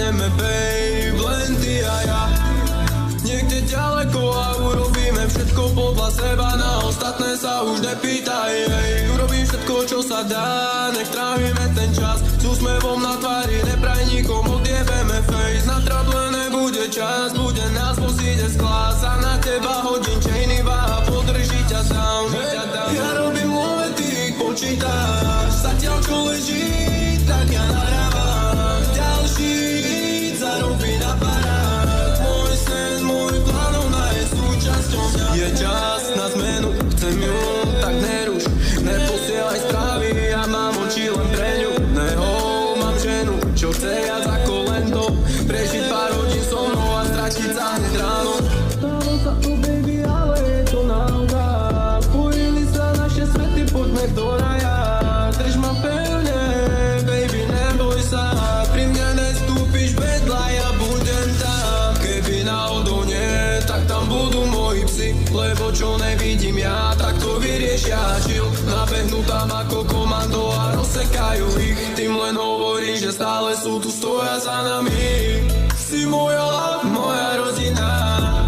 dojdeme, babe, len ty a ja. Niekde ďaleko a urobíme všetko podľa seba. Na ostatné sa už nepýtaj, hej. Urobím všetko, čo sa dá, nech trávime ten čas. S úsmevom na tvári, nepraj nikom, odjebeme face. Na trable nebude čas, bude nás vozíde z klás. A na teba hodím chainy, váha podrží ťa down, ja robím love, ty ich počítaš. Zatiaľ čo leží, tak ja nahrávam. Ďalší hit zarobí na parát. Môj sen, môj plán, ona je súčasťou mňa. Je čas na zmenu, chcem ju, tak neruš. Neposielaj správy, ja mám oči len pre ňu. Neho, mám ženu, čo chce viac ako len to. Prežiť pár hodín so mnou a stratiť sa hneď ráno. Stalo sa to, baby, ale je to náhoda. Spojili sa naše svety, poďme do raja. Drž ma pevne, baby, neboj sa. Pri mne nestúpiš vedľa, ja budem tam. Keby náhodou nie, tak tam budú moji psi. Lebo čo nevidím ja, tak to vyriešia chill. Nabehnú tam ako komando a rozsekajú ich. Tým len hovorí, že stále sú tu, stoja za nami. Si moja love, moja rodina.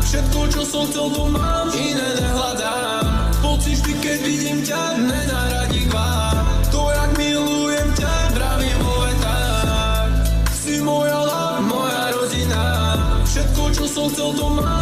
Všetko, čo som chcel, to mám, iné nehľadám. Pocit vždy, keď vidím ťa, nenahradí kvár. To, jak milujem ťa, vravím vo vetách. Si moja love, moja rodina. Všetko, čo som chcel, to mám.